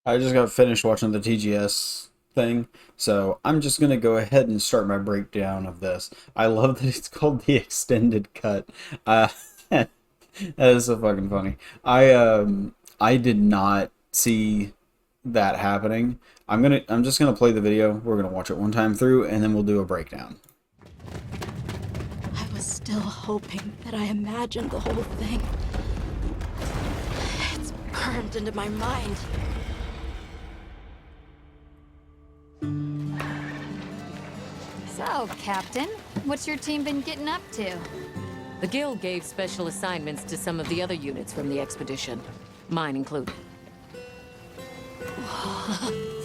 I just got finished watching the TGS thing, so I'm just gonna go ahead and start my breakdown of this. I love that it's called the extended cut. That is so fucking funny. I did not see that happening. I'm just gonna play the video. We're gonna watch it one time through, and then we'll do a breakdown. I was still hoping that I imagined the whole thing. It's burned into my mind. So, Captain, what's your team been getting up to? The Guild gave special assignments to some of the other units from the expedition, mine included.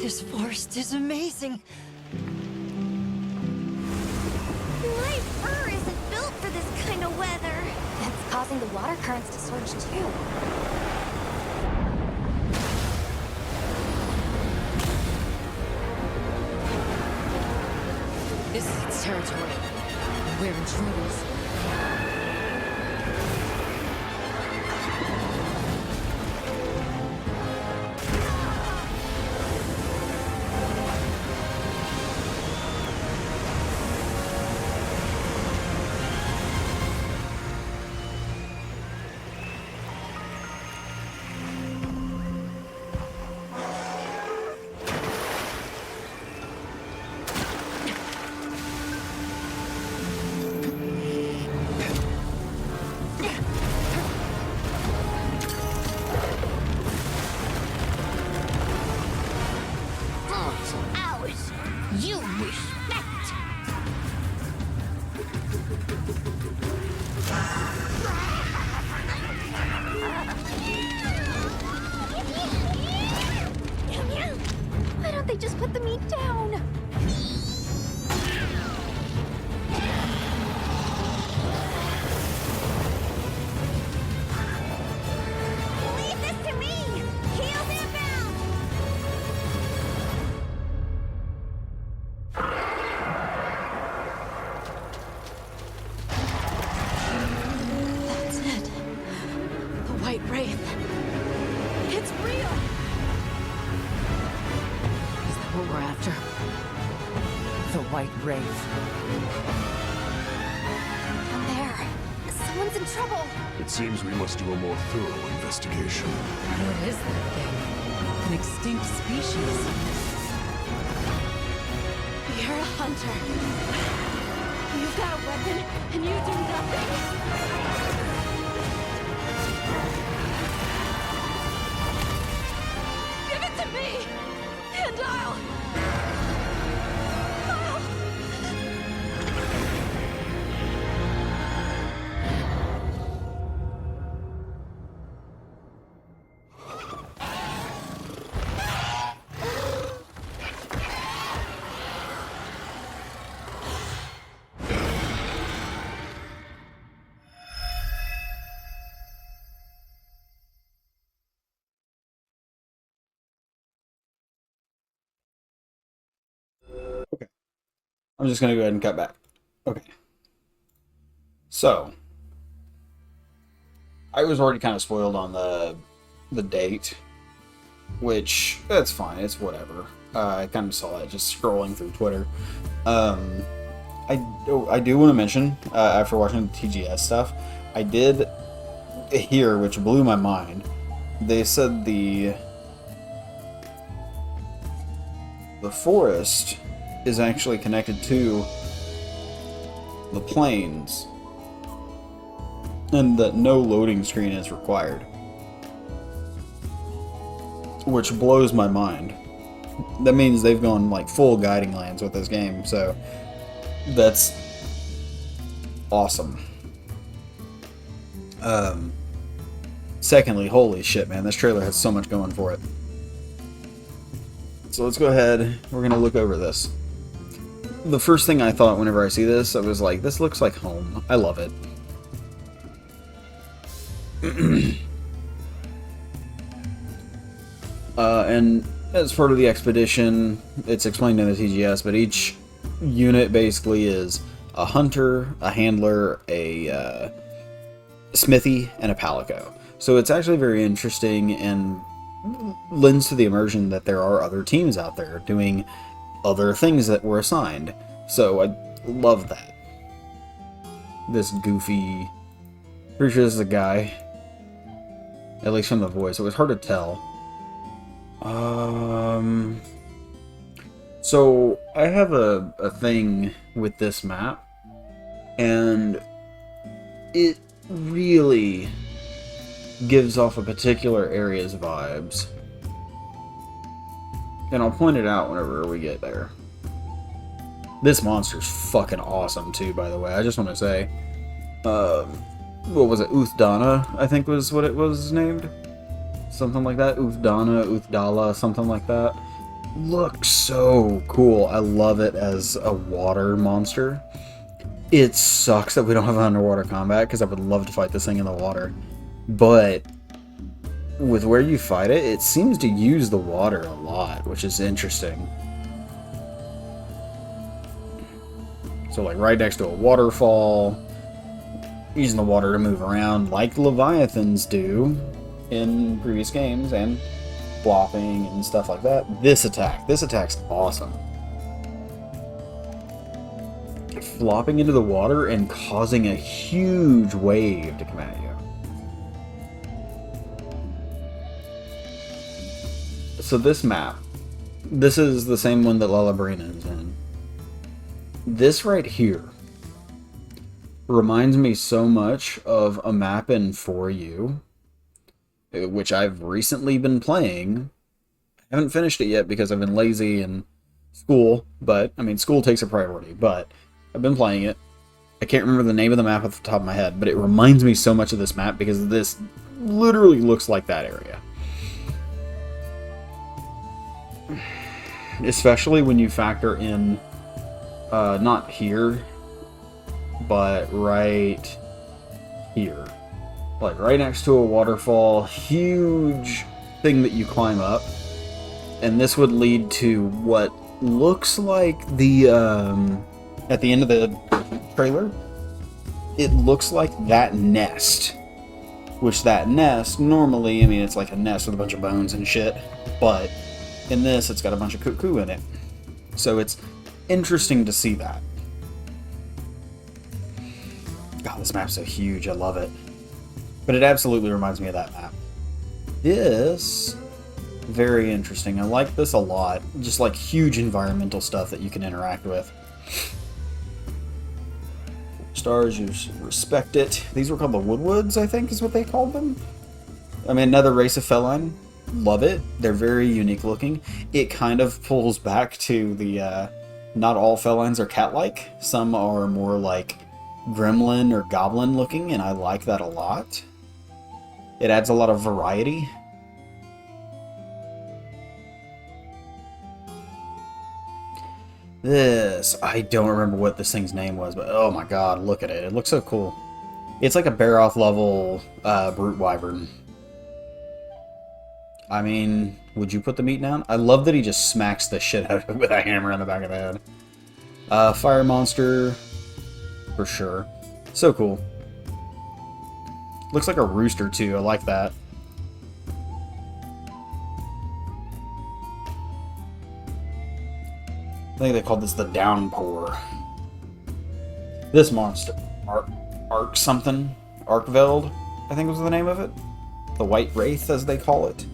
This forest is amazing. My fur isn't built for this kind of weather. That's causing the water currents to surge too. This is its territory. We're intruders. Ours. You respect. Why don't they just put the meat down? Leave this to me! Heels inbound! That's it. The White Wraith. It's real! Is that what we're after? The White Wraith. Down there. Someone's in trouble. It seems we must do a more thorough investigation. What is that thing? An extinct species. You're a hunter. You've got a weapon, and you do nothing. Give it to me, and Okay. I'm just gonna go ahead and cut back. Okay. So, I was already kind of spoiled on the date, which that's fine. It's whatever. I kind of saw it just scrolling through Twitter. I do want to mention after watching the TGS stuff, I did hear, which blew my mind. They said the forest is actually connected to the plains, and that no loading screen is required, which blows my mind. That means they've gone like full guiding lands with this game, so that's awesome. Secondly, holy shit, man, this trailer has so much going for it. So let's go ahead, we're gonna look over this. The first thing I thought whenever I see this, I was like, this looks like home. I love it. And as part of the expedition, it's explained in the TGS, but each unit basically is a hunter, a handler, a smithy, and a palico. So it's actually very interesting and lends to the immersion that there are other teams out there doing other things that were assigned. So I love that. This goofy... Pretty sure this is a guy. At least from the voice. It was hard to tell. So I have a thing with this map. And it really gives off a particular area's vibes. And I'll point it out whenever we get there. This monster's fucking awesome too, by the way. I just want to say. What was it? Uthdana, I think was what it was named. Something like that. Uthdana, Uthdala, something like that. Looks so cool. I love it as a water monster. It sucks that we don't have underwater combat, because I would love to fight this thing in the water. But with where you fight it, it seems to use the water a lot, which is interesting. So like right next to a waterfall, using the water to move around like Leviathans do in previous games, and flopping and stuff like that. This attack's awesome. Flopping into the water and causing a huge wave to come at you. So this map, this is the same one that Lalabrina is in. This right here reminds me so much of a map in 4U, which I've recently been playing. I haven't finished it yet because I've been lazy and school, but, I mean, school takes a priority, but I've been playing it. I can't remember the name of the map off the top of my head, but it reminds me so much of this map because this literally looks like that area. Especially when you factor in, not here, but right here. Like right next to a waterfall, huge thing that you climb up. And this would lead to what looks like the, at the end of the trailer, it looks like that nest. Which that nest, normally, I mean, it's like a nest with a bunch of bones and shit. But in this, it's got a bunch of cuckoo in it. So it's interesting to see that. God, this map's so huge. I love it. But it absolutely reminds me of that map. This, very interesting. I like this a lot. Just like huge environmental stuff that you can interact with. Stars, you respect it. These were called the Woodwoods, I think is what they called them. I mean, another race of feline. Love it. They're very unique looking. It kind of pulls back to the, not all felines are cat-like. Some are more like gremlin or goblin looking, and I like that a lot. It adds a lot of variety. This, I don't remember what this thing's name was, but oh my god, look at it. It looks so cool. It's like a Baroth level brute wyvern. I mean, would you put the meat down? I love that he just smacks the shit out of it with a hammer on the back of the head. Fire monster, for sure. So cool. Looks like a rooster too, I like that. I think they called this the Downpour. This monster, Ark something, Arkveld, I think was the name of it. The White Wraith, as they call it.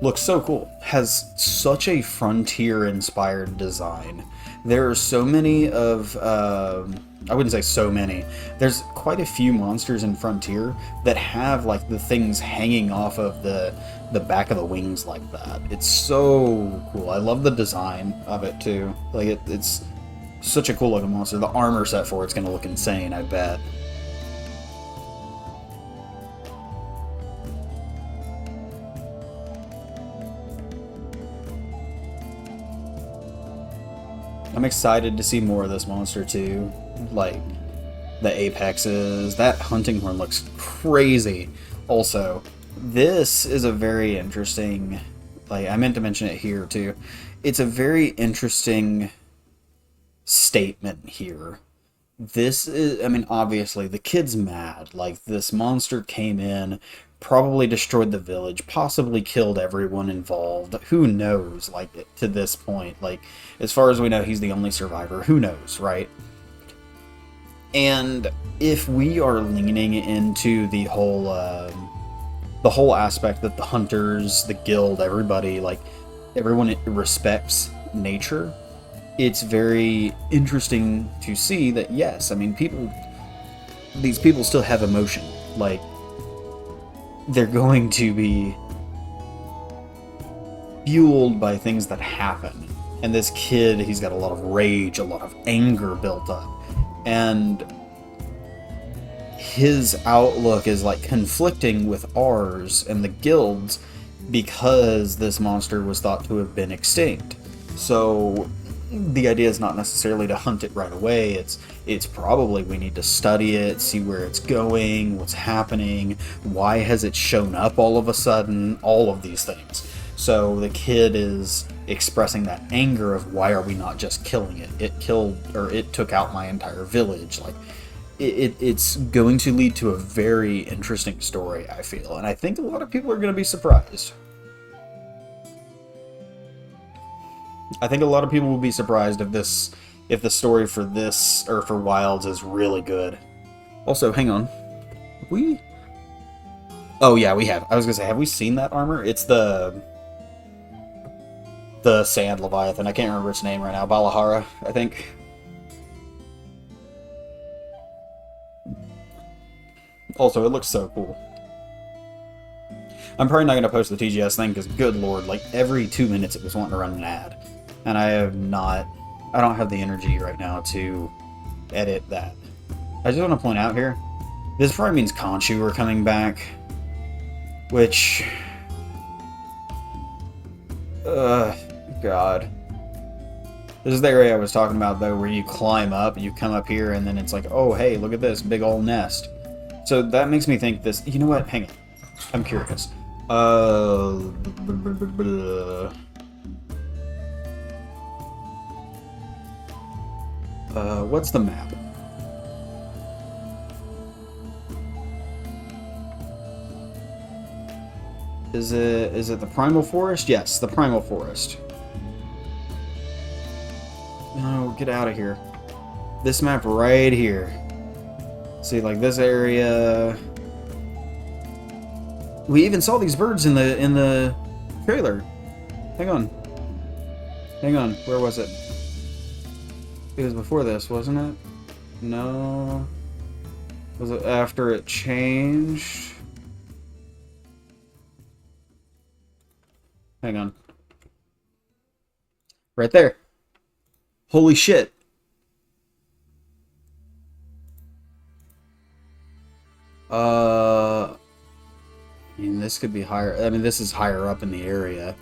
Looks so cool. Has such a frontier-inspired design. There are so many of, I wouldn't say so many. There's quite a few monsters in Frontier that have like the things hanging off of the back of the wings like that. It's so cool. I love the design of it too. Like it's such a cool looking monster. The armor set for it's gonna look insane, I bet. I'm excited to see more of this monster too. Like the apexes. That hunting horn looks crazy. Also, this is a very interesting, like I meant to mention it here too. It's a very interesting statement here. This is, I mean, obviously the kid's mad. Like this monster came in, probably destroyed the village, possibly killed everyone involved. Who knows, like, to this point. Like, as far as we know, he's the only survivor. Who knows, right? And if we are leaning into the whole aspect that the hunters, the guild, everybody, like, everyone respects nature, it's very interesting to see that, yes, I mean, these people still have emotion. Like, they're going to be fueled by things that happen. And this kid, he's got a lot of rage, a lot of anger built up. And his outlook is like conflicting with ours and the guild's because this monster was thought to have been extinct. So the idea is not necessarily to hunt it right away. It's probably we need to study it, see where it's going, what's happening, why has it shown up all of a sudden, all of these things. So the kid is expressing that anger of why are we not just killing it? It took out my entire village. Like, it's going to lead to a very interesting story, I feel, and I think a lot of people are going to be surprised. I think a lot of people will be surprised if the story for this, or for Wilds, is really good. Also, hang on. Oh yeah, we have. I was gonna say, have we seen that armor? It's the Sand Leviathan. I can't remember its name right now. Balahara, I think. Also, it looks so cool. I'm probably not going to post the TGS thing, because good lord, like, every 2 minutes it was wanting to run an ad. And I don't have the energy right now to edit that. I just want to point out here, this probably means Khonshu are coming back, which... God. This is the area I was talking about, though, where you climb up, you come up here, and then it's like, oh, hey, look at this big old nest. So that makes me think this... You know what? Hang on. I'm curious. What's the map? Is it the Primal Forest? Yes, the Primal Forest. No, get out of here. This map right here. See, like, this area... We even saw these birds in the trailer. Hang on. Hang on, where was it? It was before this, wasn't it? No. Was it after it changed? Hang on. Right there. Holy shit. I mean, this could be higher. I mean, this is higher up in the area.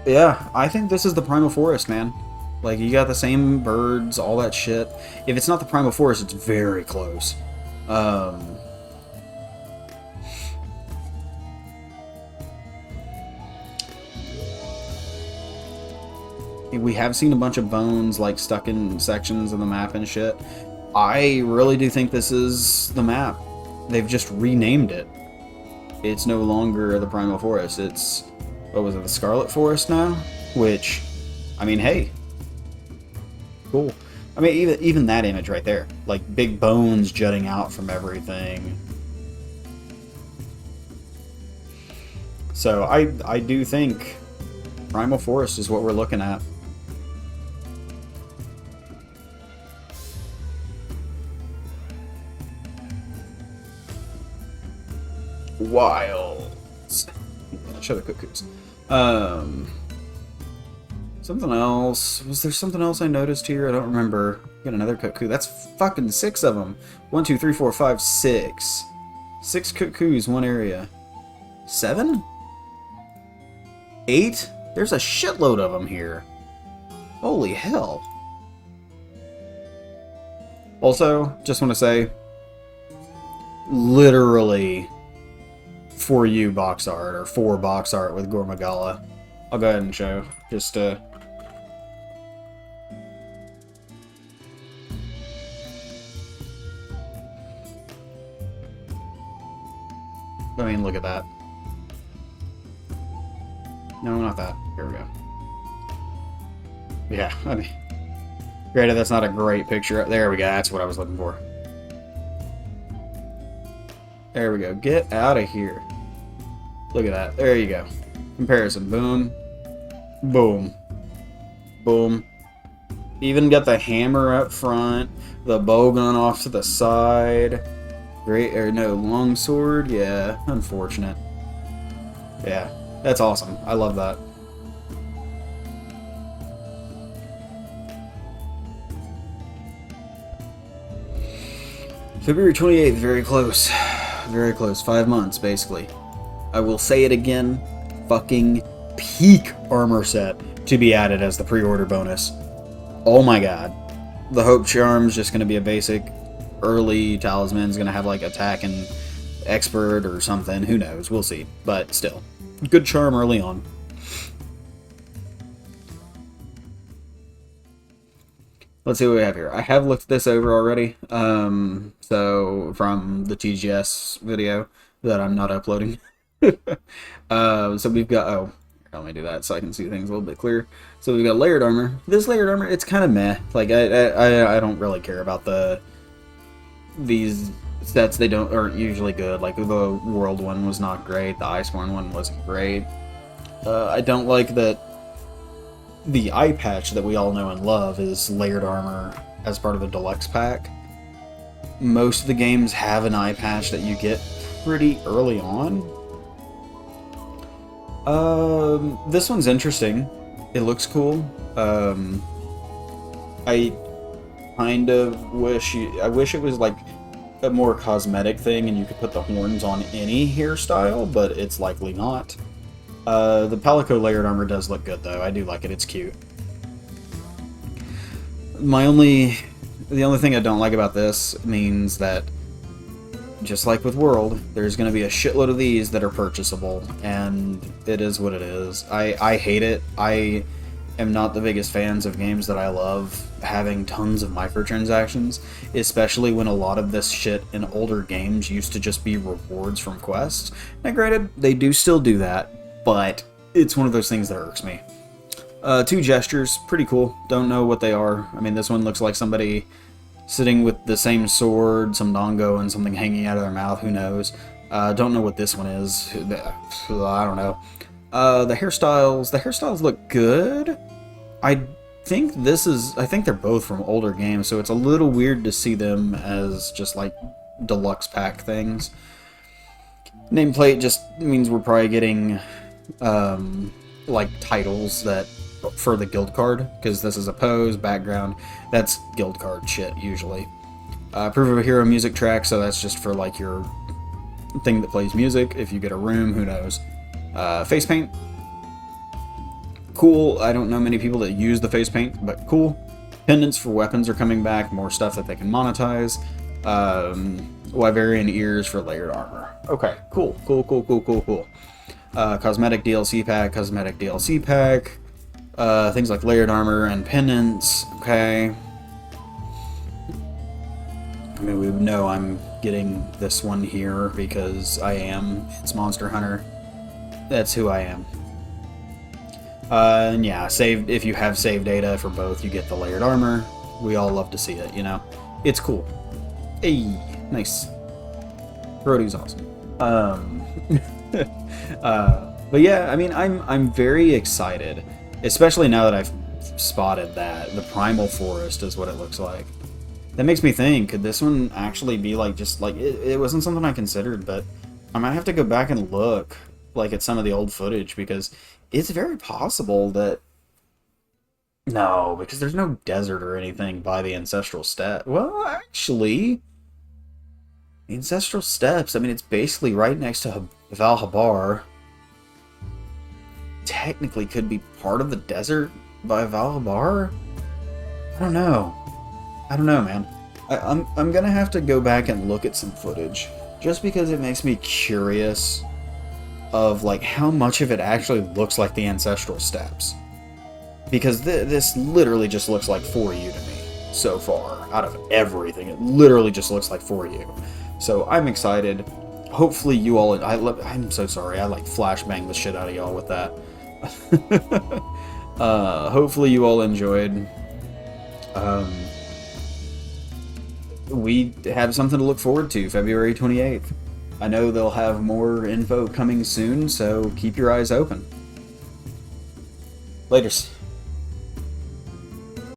Yeah, I think this is the Primal Forest, man. Like, you got the same birds, all that shit. If it's not the Primal Forest, it's very close. We have seen a bunch of bones, like, stuck in sections of the map and shit. I really do think this is the map. They've just renamed it. It's no longer the Primal Forest. It's, what was it, the Scarlet Forest now? Which, I mean, hey. Cool. I mean, even that image right there. Like, big bones jutting out from everything. So, I do think Primal Forest is what we're looking at. Wilds. Show the cuckoos. Something else. Was there something else I noticed here? I don't remember. Got another cuckoo. That's fucking 6 of them. 1, 2, 3, 4, 5, 6. 6 cuckoos, one area. 7? 8? There's a shitload of them here. Holy hell. Also, just want to say, literally 4U box art, or 4 box art with Gormagala. I'll go ahead and show. Just, mean, look at that. No, not that. Here we go. Yeah, I mean, granted, that's not a great picture. There we go. That's what I was looking for. There we go. Get out of here. Look at that. There you go. Comparison. Boom. Boom. Boom. Even got the hammer up front. The bow gun off to the side. Great, or no, longsword. Yeah, unfortunate. Yeah, that's awesome. I love that. February 28th, very close. Very close. 5 months, basically. I will say it again. Fucking peak armor set to be added as the pre-order bonus. Oh my god. The Hope Charm's just going to be a basic early talisman's going to have like attack and expert or something. Who knows? We'll see. But still. Good charm early on. Let's see what we have here. I have looked this over already. So from the TGS video that I'm not uploading. So we've got, oh, let me do that so I can see things a little bit clearer. So we've got layered armor. This layered armor, it's kind of meh. Like I don't really care about these sets. They aren't usually good. Like the World one was not great. The Iceborne one wasn't great. I don't like that the eye patch that we all know and love is layered armor as part of the deluxe pack. Most of the games have an eye patch that you get pretty early on. This one's interesting. It looks cool. I kind of wish I wish it was like a more cosmetic thing and you could put the horns on any hairstyle, but it's likely not. The Palico layered armor does look good though. I do like it. It's cute. The only thing I don't like about this means that, just like with World, there's going to be a shitload of these that are purchasable, and it is what it is. I hate it. I am not the biggest fans of games that I love having tons of microtransactions, especially when a lot of this shit in older games used to just be rewards from quests. Now granted, they do still do that, but it's one of those things that irks me. 2 gestures, pretty cool. Don't know what they are. I mean, this one looks like somebody sitting with the same sword, some dongo, and something hanging out of their mouth. Who knows? Don't know what this one is. I don't know. The hairstyles look good. I think they're both from older games, so it's a little weird to see them as just like deluxe pack things. Nameplate just means we're probably getting like titles that for the guild card, because this is a pose, background, that's guild card shit usually. Proof of a hero music track, so that's just for like your thing that plays music. If you get a room, who knows. Face paint, cool. I don't know many people that use the face paint, but cool. Pendants for weapons are coming back, more stuff that they can monetize. Wyverian ears for layered armor. Okay, cool. Cosmetic DLC pack, things like layered armor and pendants. Okay. I mean, we know I'm getting this one here because I am. It's Monster Hunter. That's who I am. And yeah, if you have save data for both, you get the layered armor. We all love to see it, you know? It's cool. Hey, nice. Brody's awesome. But yeah, I mean, I'm very excited, especially now that I've spotted that. The Primal Forest is what it looks like. That makes me think, could this one actually be like, just like, it wasn't something I considered, but I might have to go back and look, like, at some of the old footage, because it's very possible that, no, because there's no desert or anything by the Ancestral Steppe. Well, actually, the Ancestral Steppes, I mean, it's basically right next to Valhabar. Technically could be part of the desert by Valhabar? I don't know, man. I'm gonna have to go back and look at some footage, just because it makes me curious of like how much of it actually looks like the Ancestral Steppes. Because this literally just looks like 4U to me so far. Out of everything, it literally just looks like 4U. So I'm excited. hopefully you all, I'm so sorry, I like flashbang the shit out of y'all with that. Hopefully you all enjoyed. We have something to look forward to, February 28th. I know they'll have more info coming soon, so keep your eyes open. Laters.